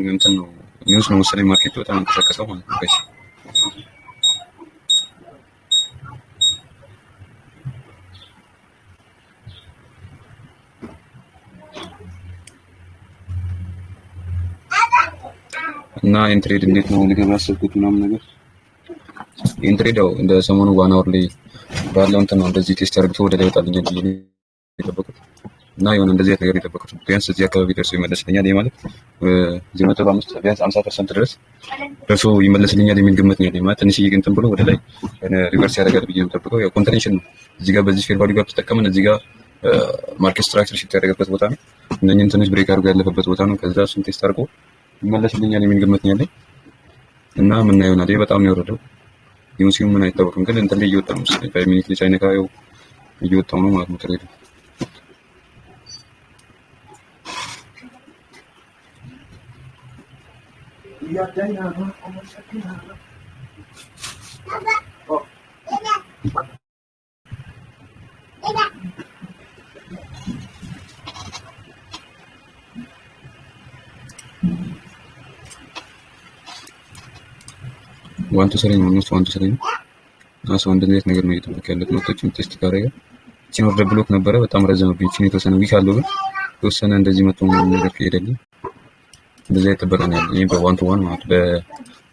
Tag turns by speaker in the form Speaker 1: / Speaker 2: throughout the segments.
Speaker 1: እንትን ነው ኒውስ ነው መሰለኝ ማርኬቱ በጣም ተንቀሳቀሰው ማለት ነው። ጋይስ እና ኢንትሬድ እንዴት ነው ልገባ ያሰብኩት ምናምን ነገር ኢንትሬድ ያው እንደ ሰሞኑ ዋን አወር ላይ ባለው እንትን ነው እንደዚህ ቴስት አድርጎ ወደ ላይ ይወጣልኛል ብዬ ነው የጠበቁት እና የሆነ እንደዚህ ነገር የጠበቁት ቢያንስ እዚህ አካባቢ ደርሶ ይመለስልኛል። ይሄ ማለት 0.5 ቢያንስ 50% ድረስ ደርሶ ይመለስልኛል የሚል ግምት ነው ያለኝ። ማለት ትንሽዬ እንትን ብሎ ወደ ላይ ሪቨርስ ያደርጋል ብዬ ነው የምጠብቀው። ያው ኮንትሬንሽን ነው እዚህ ጋር በዚህ ፌር ቫልዩ ጋር ተጠቀመን እዚህ ጋር ማርኬት ስትራክቸር ሽፍት ያደረገበት ቦታ ነው። እነኝህን ትንሽ ብሬክ አድርጎ ያለፈበት ቦታ ነው። ከዛ እሱን ቴስት አድርጎ ይመለስልኛል የሚል ግምት ነው ያለኝ እና ምን ይሆናል። ይሄ በጣም ነው የወረደው። ዩሲዩ ምን አይታወቅም ግን እንትን ላይ እየወጣ ነው መሰለኝ 5 ሚኒት ላይ ሳይነካ ያው እየወጣው ነው ማለት ነው ትሬድ ዋንቱ ሰለኝ ነው ዋንቱ ሰለኝ አሰው እንደዚህ ነገር ነው እየተጠበቀ ያለው ነው። ቴስት ካረጋ ቺን ኦርደር ብሎክ ነበረ በጣም ረዘመብኝ። ቺን የተወሰነ ዊክ አለው ግን የተወሰነ እንደዚህ መጥቶ ነገር ከሄደልኝ እንደዚህ አይተበረ ነው ያለው። ይሄ በዋን ቱ ዋን ማለት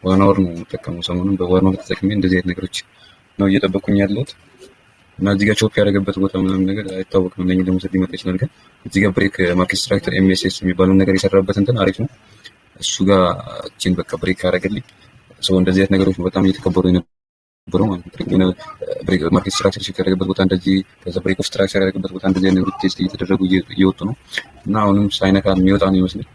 Speaker 1: በዋን አወር ነው ተጠቀመው ሰሞኑን በዋን አወር ተጠቅሜ እንደዚህ አይነት ነገሮች ነው እየጠበቁኝ ያለሁት እና እዚህ ጋር ቾፕ ያደረገበት ቦታ ምናምን ነገር አይታወቅም። ለኔ ደግሞ ሰጥ ሊመጣ ይችላል ግን እዚህ ጋር ብሬክ ማርኬት ስትራክቸር ኤምኤስኤስ የሚባለው ነገር የሰራበት እንትን አሪፍ ነው። እሱ ጋር ቺን በቃ ብሬክ ያደረገልኝ ሰው እንደዚህ አይነት ነገሮች በጣም እየተከበሩ የነበረው ማለት ነው። ብሬክ ማርኬት ስትራክቸር ሽፍት ያደረገበት ቦታ እንደዚህ ከዛ ብሬክ ኦፍ ስትራክቸር ያደረገበት ቦታ እንደዚህ አይነት ነገሮች ቴስት እየተደረጉ እየወጡ ነው እና አሁንም ሳይነካ የሚወጣ ነው ይመስላል።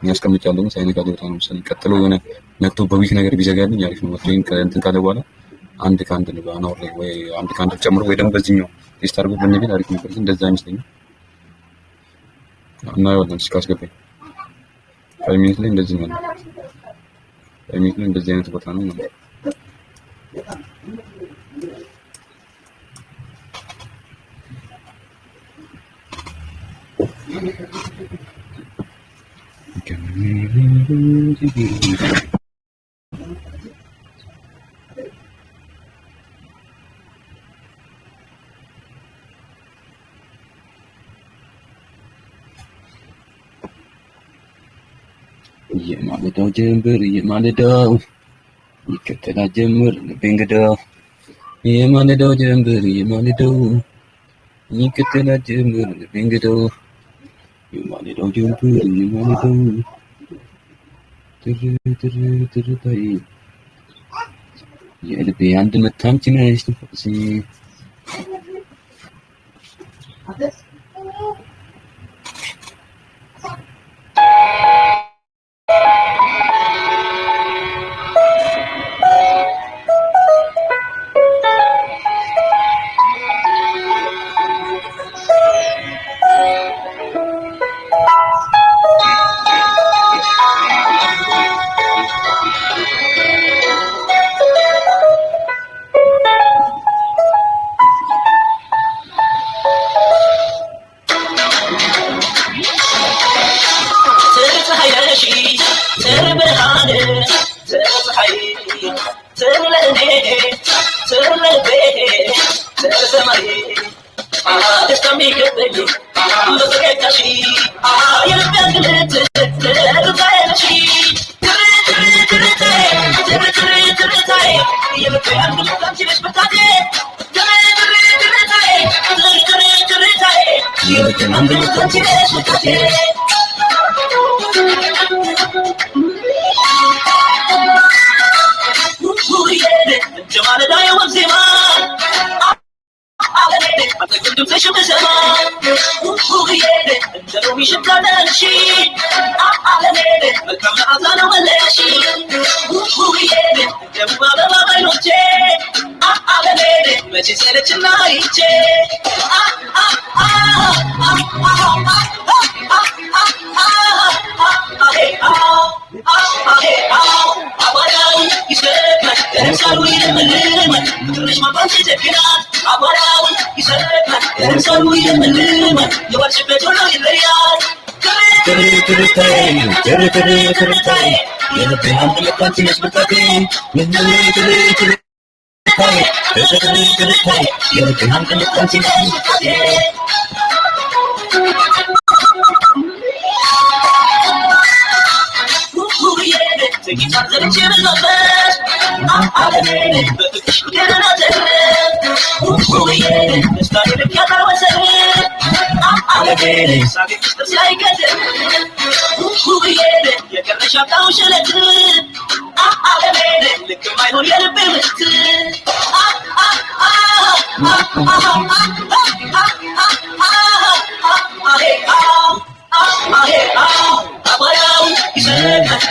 Speaker 1: ያስቀምጫለሁ ሳይነካ ሊወጣ ነው መሰለኝ። ቀጥሎ የሆነ ነክቶ በዊክ ነገር ቢዘጋልኝ አሪፍ ነው። ወጥቶኝ ከእንትን ካለ በኋላ አንድ ከአንድ ነው ባናወር ላይ ወይ አንድ ከአንድ ጨምሮ ወይ ደግሞ በዚህኛው ቴስት አድርጎ ብንሄድ አሪፍ ነበር ግን እንደዛ አይመስለኝም እና ያው እስካስገባኝ 5 ሚኒት ላይ እንደዚህ ነው ሚኒት ላይ እንደዚህ አይነት ቦታ ነው ማለት የማለዳው ጀምበር የማለዳው ይከተላል ጀምር በእንግዳው የማለዳው ጀምበር የማለዳው ይከተላል ጀምር በእንግዳው የማለዳው ጀምበር የማለዳው ትርታይ የልቤ አንድ መታንቺ ነሽ ትፈሲ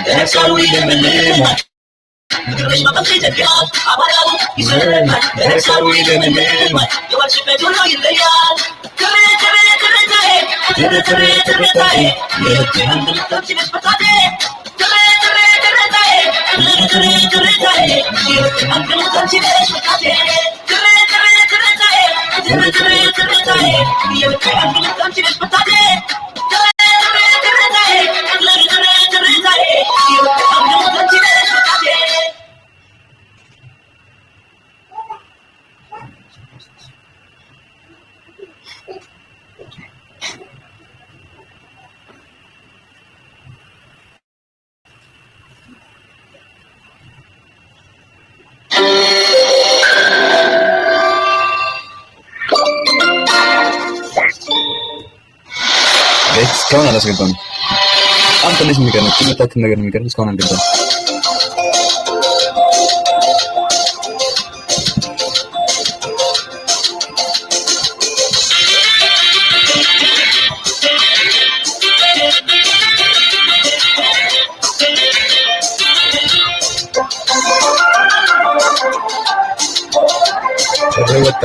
Speaker 2: That's how we live and live. That's how we live and live.
Speaker 1: እስካሁን አላስገባንም። በጣም ትንሽ ነገር ነው፣ ትምህርታችን ነገር ነው የሚቀርብ። እስካሁን አልገባንም። ወጣ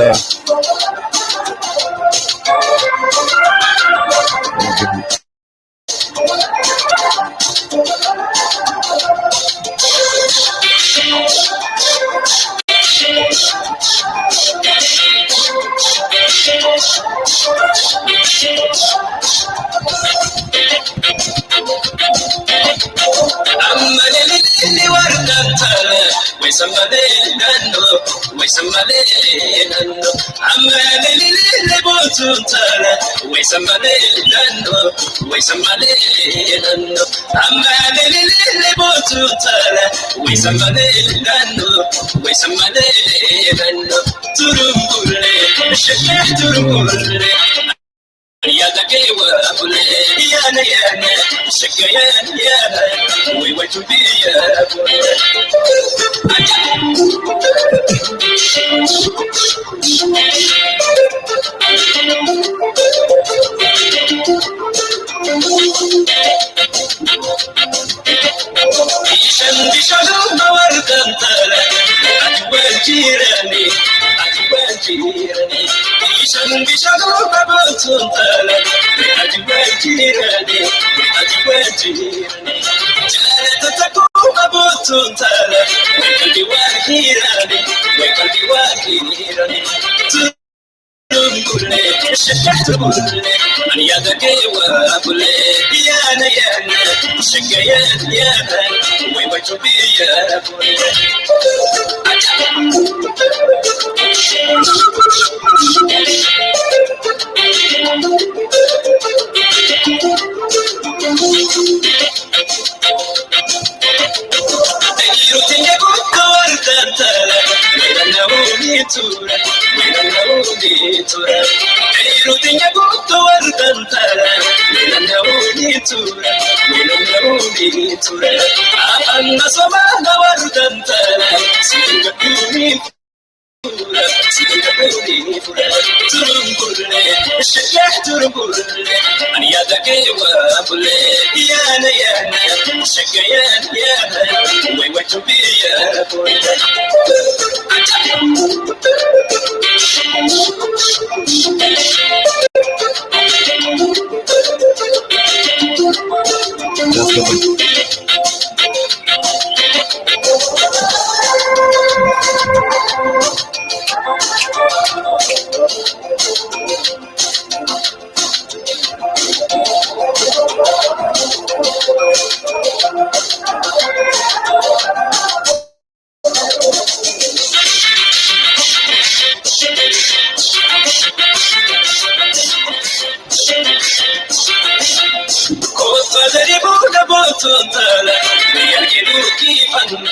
Speaker 2: تلا يركلو كيفن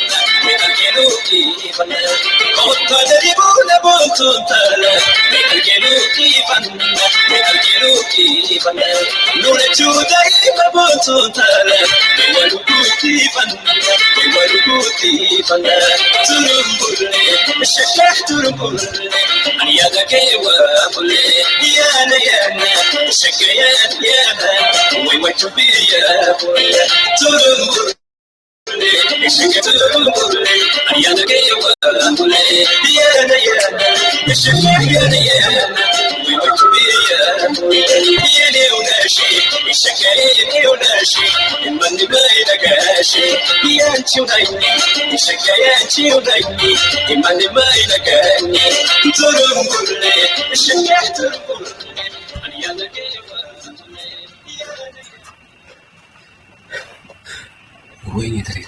Speaker 2: يركلو كيفن قطة دربونا بوتون تلا يركلو كيفن يركلو كيفن نولا جوداي بوتون تلا يركلو كيفن يركلو كيفن ترمبولي الشكاح ترمبولي أنا يا ذكي وابولي يانا يانا الشكايات يانا وي وي تبي يا بولي ترمبولي الشكايات ترمبولي أنا يا ذكي وابولي يانا يانا الشكايات يانا يانا وي وي تبي يا بولي يانا وناشي الشكايات وناشي من بين كاشي يانتي ونايني الشكايات ونايني من بين كاني ترمبولي الشكايات ترمبولي أنا يا ذكي
Speaker 1: وين يدري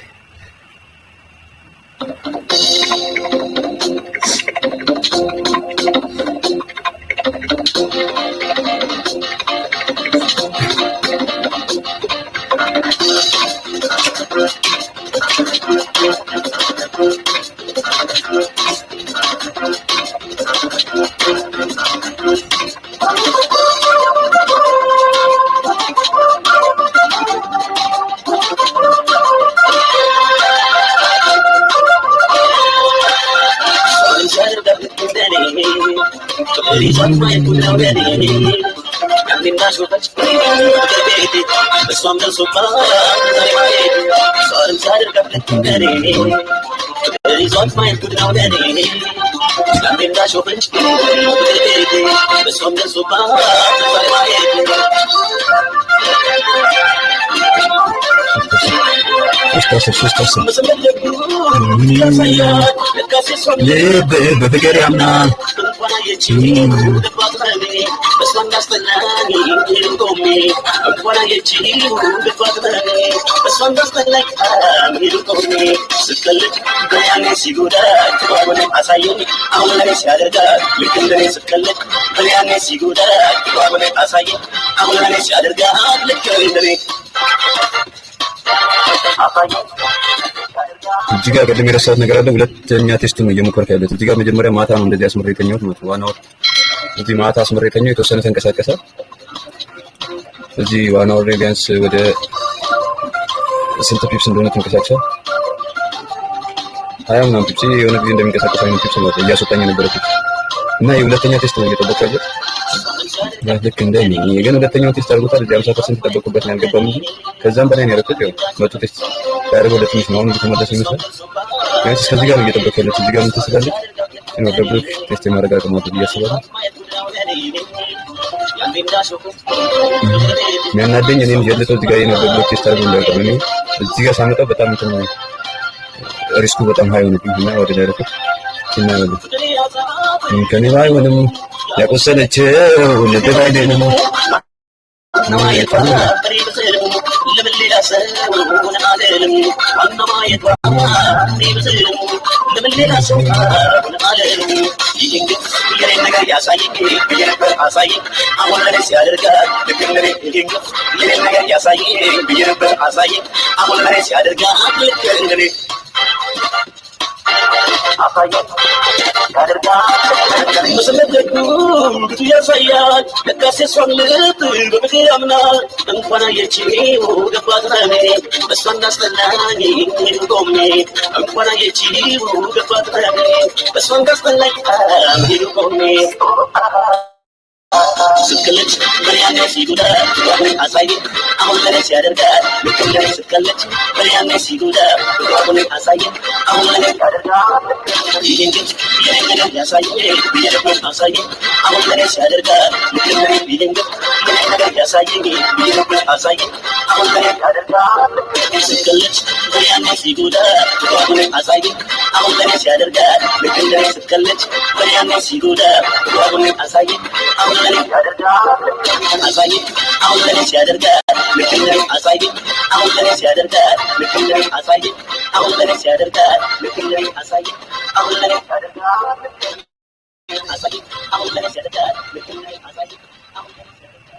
Speaker 1: لب بفكر يمنع እዚህ ጋር ቀደም የረሳሁት ነገር አለ። ሁለተኛ ቴስት ነው እየሞከርኩ ያለሁት። እዚህ ጋር መጀመሪያ ማታ ነው እንደዚህ አስመሬ የተኛሁት ማለት ነው። ዋናው እዚህ ማታ አስመሬ የተኛው የተወሰነ ተንቀሳቀሰ። እዚህ ዋናው ላይ ቢያንስ ወደ ስንት ፒፕስ እንደሆነ ተንቀሳቀሰ? 20 ምናምን ፒፕስ የሆነ ጊዜ እንደሚንቀሳቀስ አይነት ፒፕስ ነው እያስወጣኝ የነበረው ፒፕስ እና የሁለተኛ ቴስት ነው እየጠበቅኩ ያለሁት። ልክ እንደ እኔ ግን ሁለተኛው ቴስት አድርጎታል። እዚህ 50% ተጠበቁበት ነው ያልገባም እንጂ ከዛም በላይ ነው ያደረኩት። ያው መቶ ቴስት ያደረገው ለትንሽ ነው። አሁን እየተመለሰ ይመስላል። ቢያንስ እስከዚህ ጋር ነው እየጠበቅኩ ያለሁት። እዚህ ጋር ምን ትስላለች ነው ደብሎ ቴስት የማድረግ አቅም አለው ብዬ አስባለሁ። የሚያናደኝ እኔም ጀልጦ እዚህ ጋር የነበረው ቴስት አድርጎ እንዳይቀር ነው። እዚህ ጋር ሳመጣው በጣም እንትን ሪስኩ በጣም ሃይ ሆነብኝ እና ወደ ላይ ረኩት ሲናገር ከኔ ላይ ምንም ያቆሰለችው ልብ አይደለም ነው ስክለች በሪያኔ ሲጉዳ ወን አሳይ አሁን ለኔ ሲያደርጋት ልክ እንደ ስክለች በሪያኔ ሲጉዳ ወን አሳይ አሁን ለኔ ሲያደርጋት ይሄን ግን የኔ ያሳይ ቢየረበት አሳይ አሁን ለኔ ሲያደርጋት ልክ እንደ ይሄን ግን የኔ ያሳይ ቢየረበት አሳይ አሁን ለኔ ሲያደርጋት ስክለች በሪያኔ ሲጉዳ ወን አሳይ አሁን ለኔ ሲያደርጋት ልክ እንደ ስክለች በሪያኔ ሲጉዳ ወን አሳይ አሁን ለኔ ሲያደርጋት አሳይ አሁን ለኔ ሲያደርጋት ልክ እንደ አሳይ አሁን ለኔ ሲያደርጋት ልክ እንደ አሳይ አሁን ለኔ ሲያደርጋት ልክ እንደ አሳይ አሁን ለኔ ሲያደርጋት አሳይ አሁን ለኔ ሲያደርጋት ልክ እንደ አሳይ አሁን ለኔ ሲያደርጋት።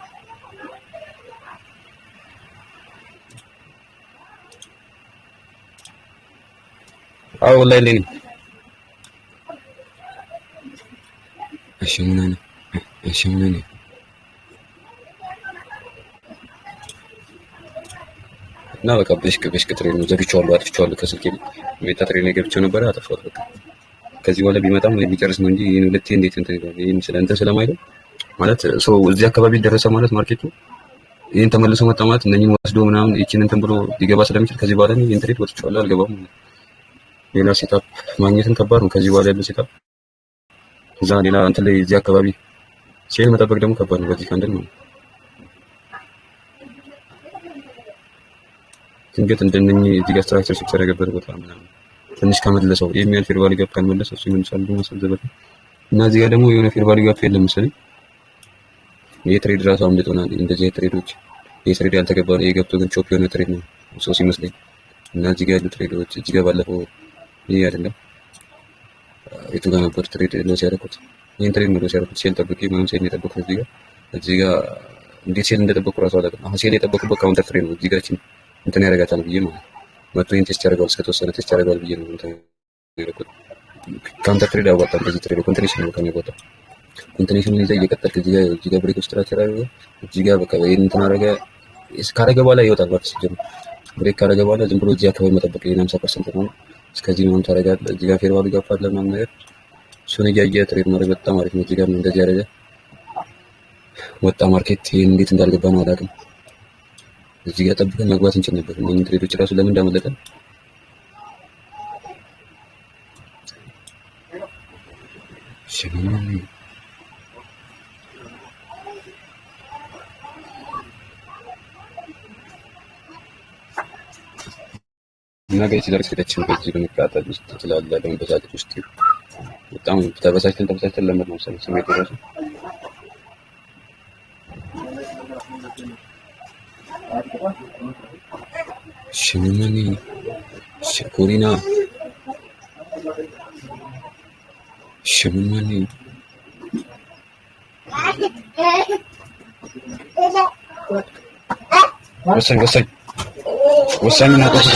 Speaker 3: አዎ ኦንላይን ላይ ነኝ። እሺ ምን አለ? እሺ ምን አለ? እና በቃ በሽቅ ትሬን ነው ዘግቼዋለሁ፣ አጥፍቼዋለሁ ከስልኬ ሜታ ትሬን ላይ ገብቼው ነበር አጥፍቼዋለሁ። በቃ ከዚህ በኋላ ቢመጣም ቢጨርስ ነው እንጂ ይሄን ሁለቴ እንዴት እንትን ይላል? ይሄን ስለማይለው ማለት ሰው እዚህ አካባቢ ደረሰ ማለት ማርኬቱ ይሄን ተመልሶ መጣ ማለት እነኚህን ወስዶ ምናምን ይቺን እንትን ብሎ ሊገባ ስለሚችል ከዚህ በኋላ ነው ይሄን ትሬድ ወጥቼዋለሁ፣ አልገባም። ሌላ ሴታፕ ማግኘትን ከባድ ነው ከዚህ በኋላ ያለው ሴታፕ። እዛ ሌላ እንትን ላይ እዚህ አካባቢ ሴል መጠበቅ ደግሞ ከባድ ነው በዚህ ካንድል ነው። ድንገት እንደነኚህ እዚህ ጋር ስትራክቸር ሲሰራ ገበር ቦታ ምናምን ትንሽ ከመለሰው የሚያል ፌር ቫልዩ ጋፕ ካልመለሰው እሱ ይመልሳል ደግሞ ሰዘበት እና እዚህ ጋር ደግሞ የሆነ ፌር ቫልዩ ጋፕ የለም መሰለኝ። የትሬድ ራሱ አምልጦናል። እንደዚህ የትሬዶች የትሬድ ያልተገባ ነው የገብቶ ግን ቾፕ የሆነ ትሬድ ነው ሰው ሲመስለኝ። እና እዚህ ጋር ያሉ ትሬዶች እዚህ ጋር ባለፈው ይሄ አይደለም የቱ ጋር ነበር ትሬድ ነው ሲያደርጉት ይሄን ትሬድ ነው ሲያደርጉት ሴል ጠብቄ ምንም ሴል የጠበቁት እዚህ ጋር እንዴት ሴል እንደጠበቁ ራሱ አላውቅም። አሁን ሴል የጠበቁበት ካውንተር ትሬድ ነው እዚህ ጋር እንትን ያደርጋታል ብዬ ማለት መጥቶ ይሄን ቴስት ያደርጋል እስከተወሰነ ቴስት ያደርጋል ብዬ ነው እንትን ያደረኩት። ካውንተር ትሬድ አዋጣም በዚህ ትሬድ ኮንትሪሽን ነው ከሚያወጣው ኮንቲኔሽኑን ይዘህ እየቀጠልክ እዚህ ጋር ብሬክ ስትራክቸር አደረገ እዚህ ጋር በቃ ይሄን እንትን አደረገ ካደረገ በኋላ ይወጣል ማለት ሲጀምር ብሬክ ካደረገ በኋላ ዝም ብሎ እዚህ አካባቢ መጠበቅ ይሄን 50% ነው እስከዚህ ነው ታደርጋለህ። እዚህ ጋር ፌር ቫልዩ ጋፕ አለ ምናምን ነገር እሱን እያየህ ትሬድ ማድረግ በጣም አሪፍ ነው። እዚህ ጋር እንደዚህ ያደረገ ወጣ ማርኬት ይሄን እንዴት እንዳልገባ ነው አላውቅም። እዚህ ጋር ጠብቀን መግባት እንችል ነበር። እነኚህ ትሬዶች ራሱ ለምን እንዳመለጠን ሽማማኒ እና ጋር ሲደርስ ከተችን በዚህ በመቃጠል ውስጥ ስላለ በመበሳጨት ውስጥ በጣም ተበሳጭተን ለምን ነው ስሜት ራሱ ሽማማኒ ሽኩሪና ሽማማኒ ወሳኝ ነው ቆስ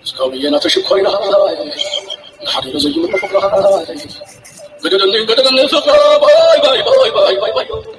Speaker 2: It's coming in after she quite high. حبيبي زي ما فكرها بدل فكرها باي باي باي باي باي باي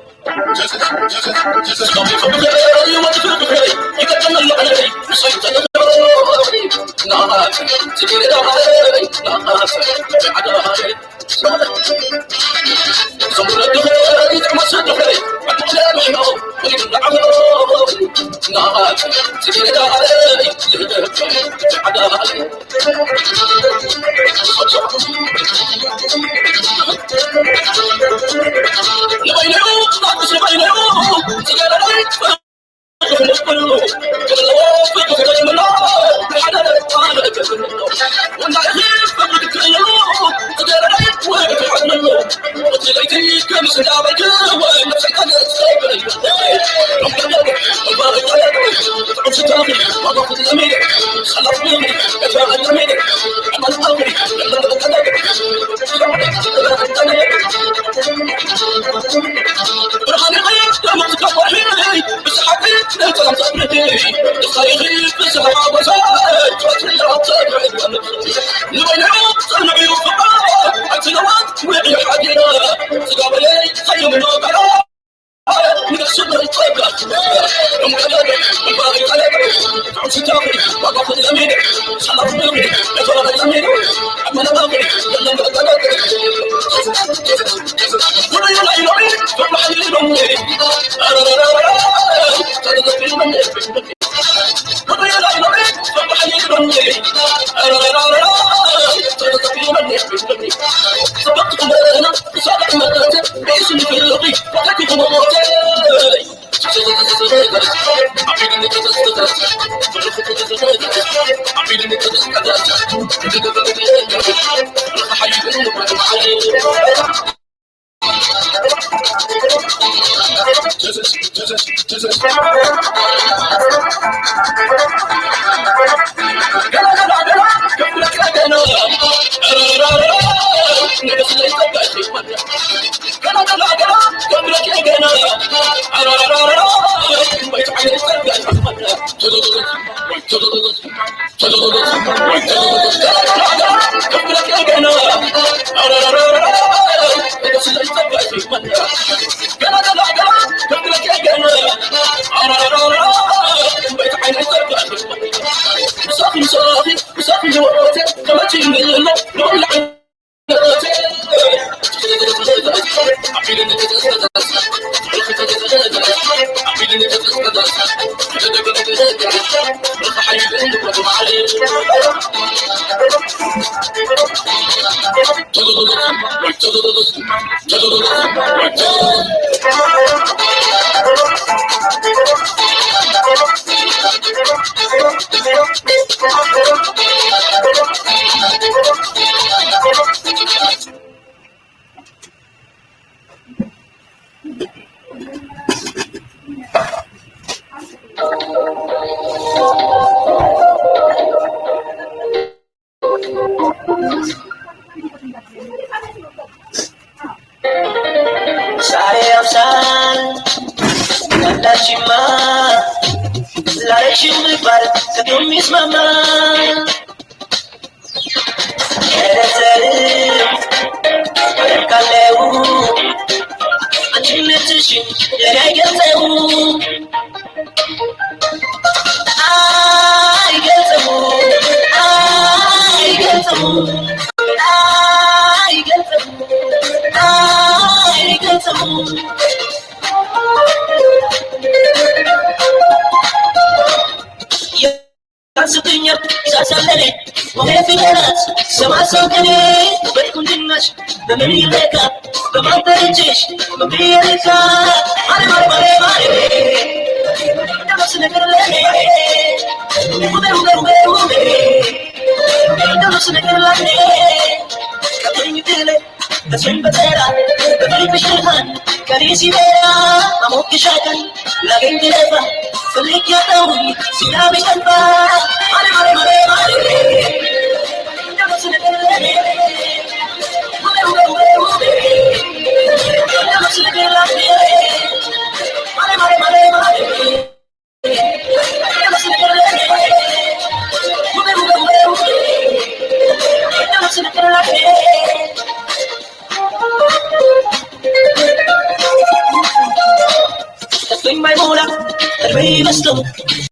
Speaker 2: Cristo,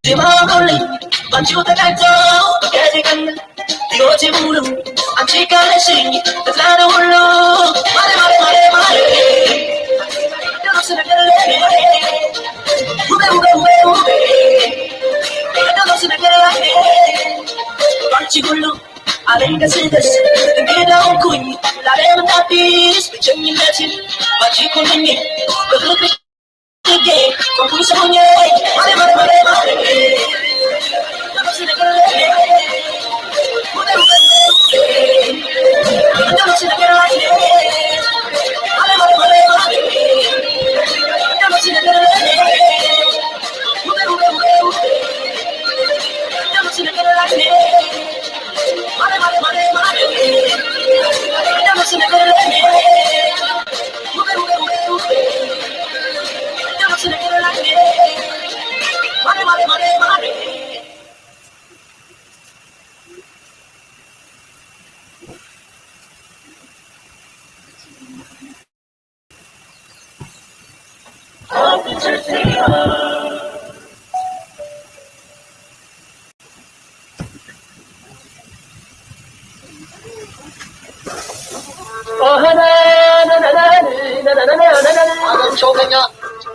Speaker 2: te mamoli, mangiuta canto, che ti canna, io ti muro, antica le segni, te trano ullo, mare, mare, mare, mare, io non se ne chiede lei, ube, ube, ube, ube, io non se ne chiede lei, mangi ullo, alenga sides, ngeda okuni, la remda bis, chenyi leti, mangi kulini, belupi kike, kokui sonye, mare, mare, mare, mare, io non se ne chiede lei, ube, ube, ube, io non se ne chiede lei, mare, mare, mare, mare, io non se ne chiede lei, ube, ube, ube, ube, io non se ne chiede lei, mare, mare, mare, mare, io non se ne chiede lei, ube, ube, ube, ube, io non se ne chiede lei, mare, mare, mare, mare.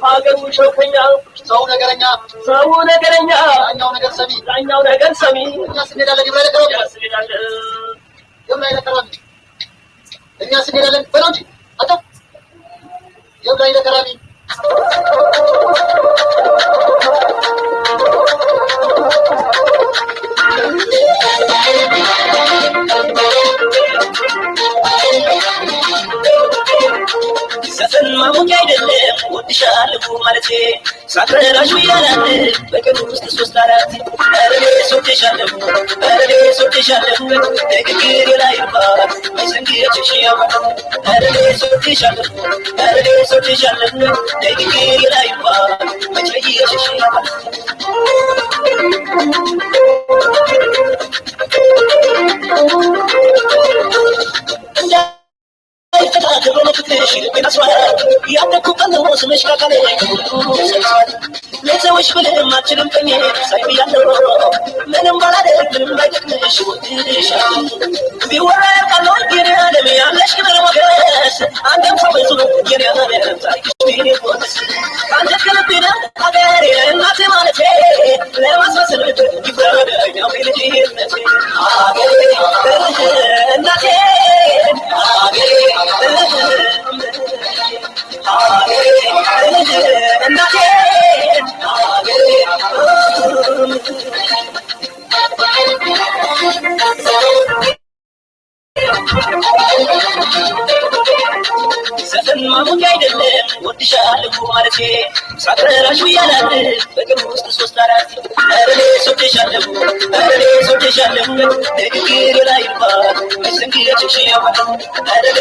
Speaker 4: ሀገሩ ሾከኛ
Speaker 2: ሰው ነገረኛ
Speaker 4: ሰው ነገረኛ
Speaker 2: ዳኛው ነገር ሰሚ
Speaker 4: ዳኛው ነገር ሰሚ
Speaker 2: እኛ ስንሄዳለን ይብላ ነገረው
Speaker 4: ያስሄዳል
Speaker 2: የምን አይነት ተራሚ እኛ ስንሄዳለን በለው እንጂ አጣው የምን አይነት ተራሚ
Speaker 4: ዘፈን ማሞቅ አይደለም ወድሻለሁ ማለቴ ሳትረራሽ ብያለሁ በቀን ውስጥ 3-4 አረኔ ሶቴሻለሁ ንግግሬ ላይ ባል አይሰንግችሽ ያባል አረኔ ሶቴሻለሁ ንግግሬ ላይ ባል መቸየሽሽ ያባል ለሰዎች ብልም አልችልም ቀኜ ሳይ ብያለሁ ምንም ባላደርግ ምንም ባይጠቅምሽ ወድሻለሁ ቢወራ ያውቃለሁ የኔ ዓለም ያለሽ ክብር ሞገስ አንተም ሰው ብዙ የኔ ዓለም ታሪክሽ ቢኔ ፎከስ አንተ ከልቤ ነው ሀገሬ እናቴ ማለቴ ለማስመሰል ይፍረደኝ አፌ ልጅነቴ ሀገሬ እናቴ ሀገሬ እናቴ ዘፈን ማሞቅ አይደለም ወድሻለሁ ማለቴ ሳትረራሽ ብያለሁ በቀን ውስጥ 3-4 አረኔ ሶቴሻለሁ ንግግሬ ላይ ባል አይሰንግችሽ ያባል አረኔ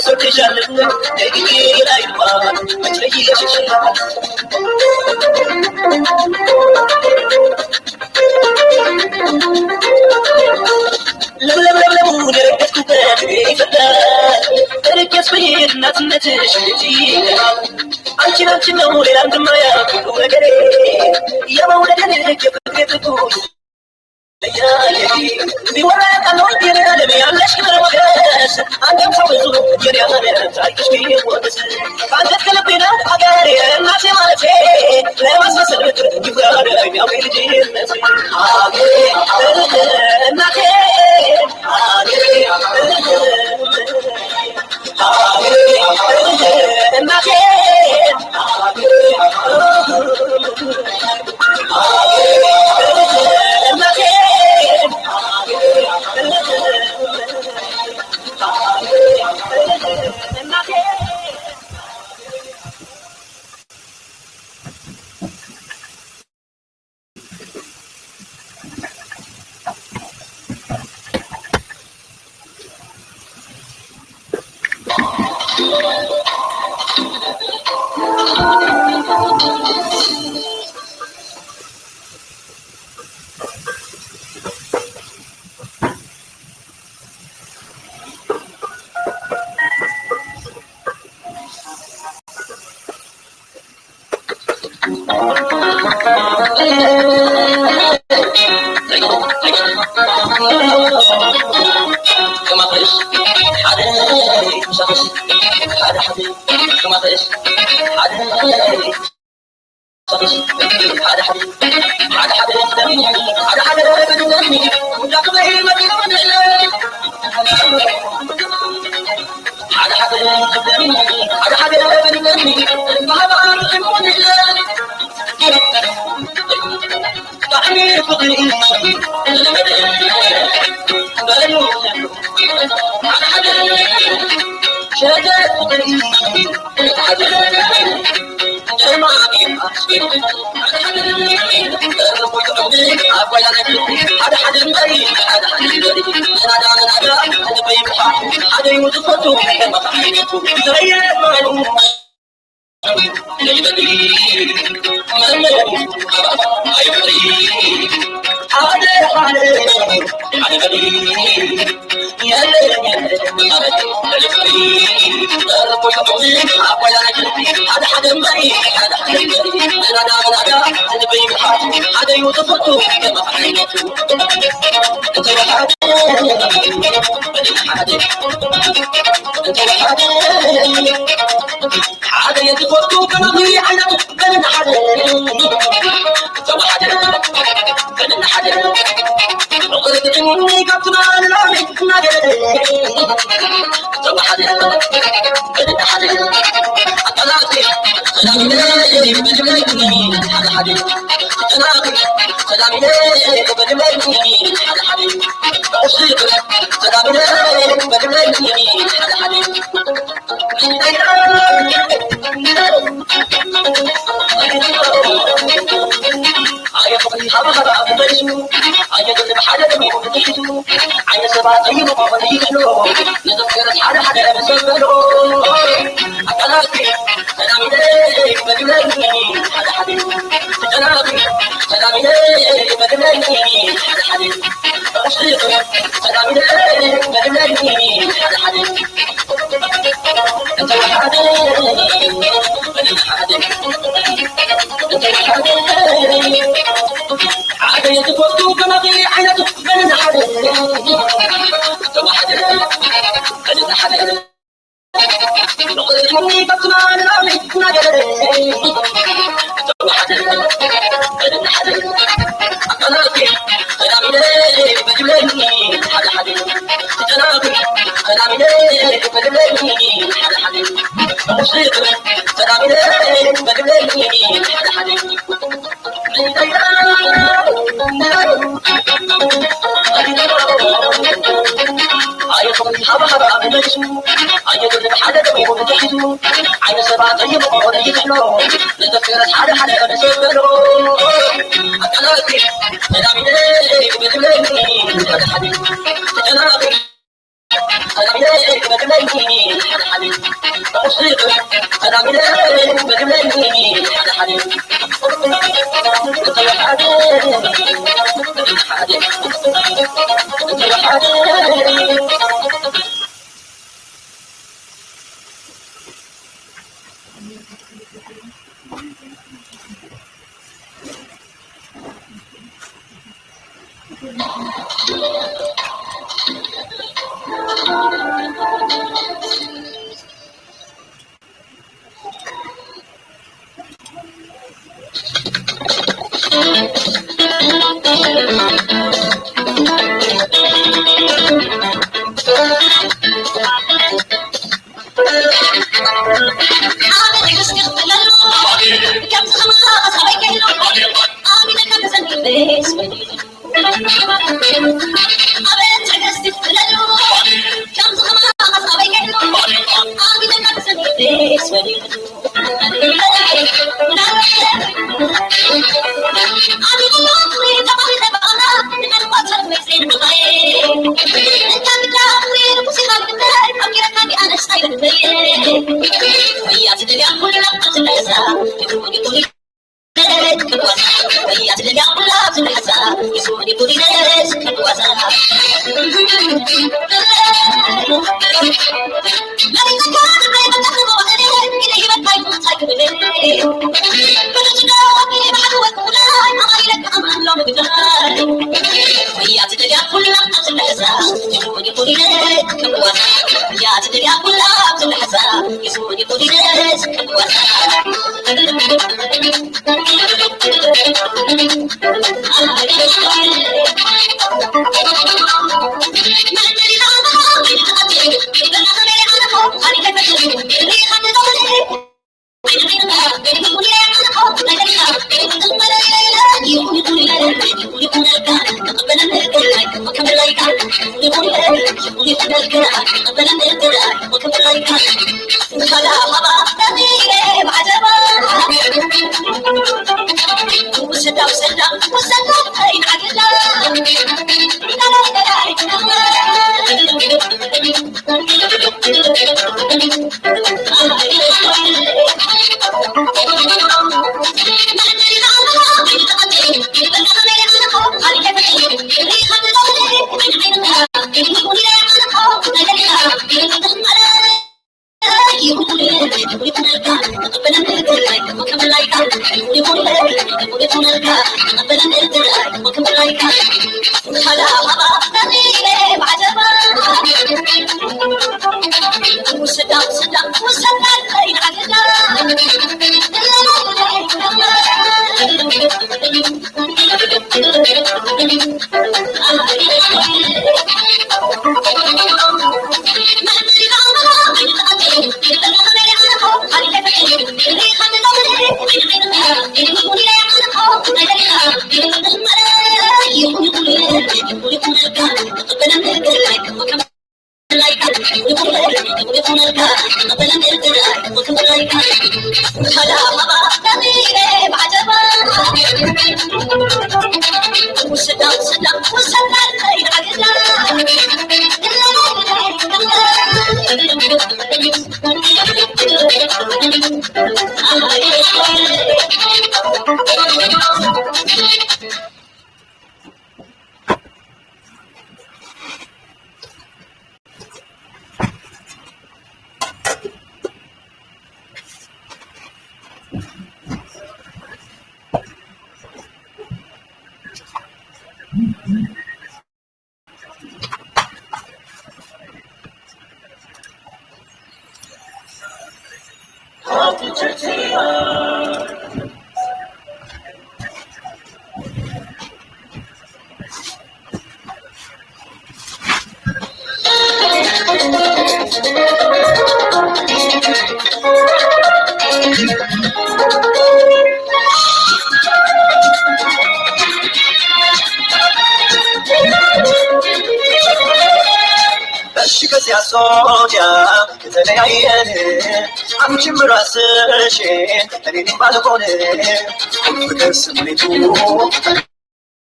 Speaker 4: ሶቴሻለሁ ንግግሬ ላይ ባል መቸየሽሽ ያባል ለምለምለሙ የረገጥኩበት ይፈታል ተረኬስ ብሄድ እናትነትሽ ልጅ አንቺን ነው ሌላ እንደማያውቅ ነገሬ የመውደድን ልክ የፍቅሬ ጥጉ ቢወራ ያውቃለሁ የኔ ዓለም ያለሽ ክብር ሞገስ አንተም ሰው ብዙ የኔ ዓለም ታሪክሽ ቢወደስ ከአንጀት ከልቤ ነው ሀገሬ እናቴ ማለቴ ለማስመሰል ብትር ይፍረደኝ አፌ ልጅነቴ ሀገሬ እናቴ ሀገሬ እናቴ كما فيش حدا شخص حدا حبيب كما فيش حدا شخص حدا حبيب حدا حدا يقدمني حدا حدا يقدمني ولا تبعي ما بيننا حدا حدا يقدمني حدا حدا يقدمني ما بعرف يموني طعمي فقري شجاع فقري هذا يتفوتوا كما في حلقه بين حدا سوى حدا بين حدا وقلت اني قطنا الامي نادي سوى حدا بين حدا اطلعتي سلام عليك بجمالك حدا حدا سلام عليك بجمالك حدا حدا أصيب سلام عليك بجمالك حدا حدا عيا فقري حبها بمجنو عيا قلب حدا دمي وبتحسو عيا سبع طيب وبديكلو نذكر حدا حدا بسبلو أطلعتي سلام عليك بجمالك حدا حدا سلام عليك بجمالك حدا حدا أصيب سلام عليك بجمالك حدا حدا انت وحدك عاد يتفوتوا كما في عينك من حد انت وحدك انت حدك نقدر مني بطمع الامي نادر انت وحدك انت حدك اطلعتي سلام عليك بجمالي حدا حدا سلام عليك بجمالي حدا حدا سلام عليك بجمالي حدا حدا عيا فقري حبها بمجنو عيا قلب حدا دمي وبتحسو عيا سبع طيب وبديكلو نذكر حدا حدا بسبلو أطلعتي سلام عليك بجمالك حدا حدا سلام عليك بجمالك حدا حدا أصيب سلام عليك بجمالك حدا حدا انت وحدك حدا انت وحدك يا تدري أقول لا تنحسى يسوني قولي ليش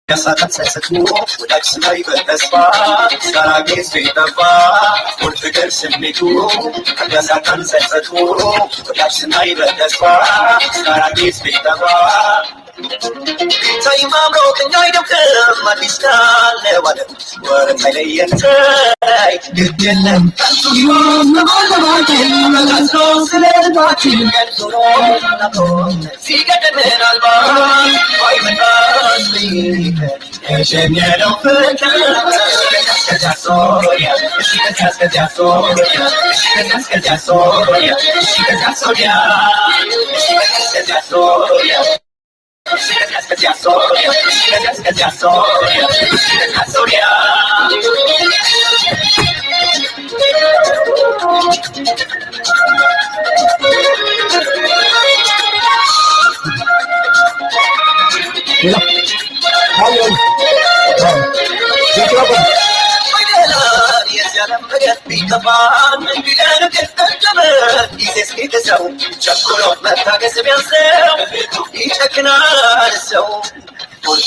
Speaker 2: ያሳቀን ሳይሰጡ ወዳጅ ስናይ በተስፋ ሳራጌስ ቤተፋ ፍቅር ስሜቱ ያሳቀን ሳይሰጡ ወዳጅ ስናይ በተስፋ ሳራጌስ ቤተፋ ታይማምሮ ከኛ አይደለም አዲስ ካለ ዋለም ወረም አይለየን ታይ ግድ የለም ታሱዩም ማለማቴን መላሶ ስለልባችን ገልጾ ሲገደመን አልባ ባይመጣስ የሸኘነው ፍቅር እስከዚያ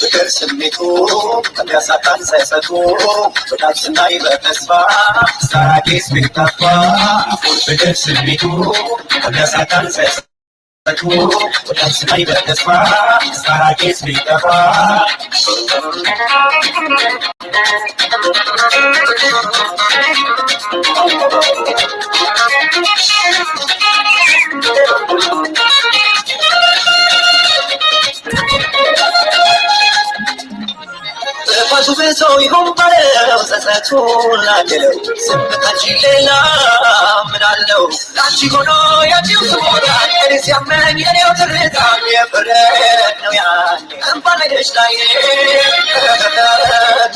Speaker 2: ፍቅር ስሜቱ ከሚያሳጣን ሳይሰጡ ወዳጅ ስናይ በተስፋ ሳራጌስ ቢጠፋ ፍቅር ስሜቱ ከሚያሳጣን ሳይሰጡ ወዳጅ ስናይ በተስፋ ሳራጌስ ቢጠፋ
Speaker 4: ሰው ይሁን ባለው ጸጸቱን ላድለው ስምታች ሌላ ምናለው ላንቺ ሆኖ ያቺው ስሞታ እኔ ሲያመኝ የኔው ትርታ የፍረት ነው ያኔ እንባለሽ ላይ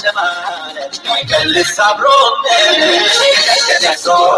Speaker 4: ለማለት ይቀልስ አብሮነሽ ከዚያሶያ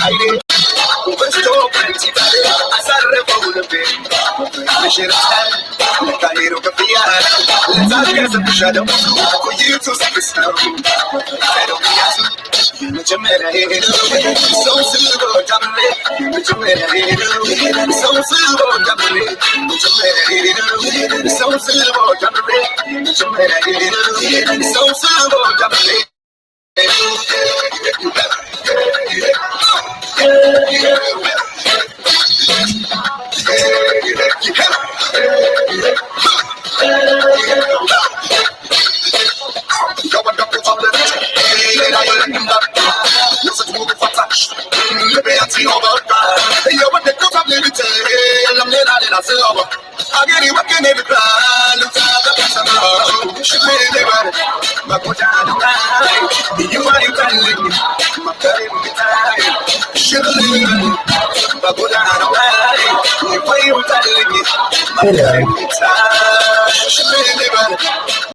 Speaker 2: Hello.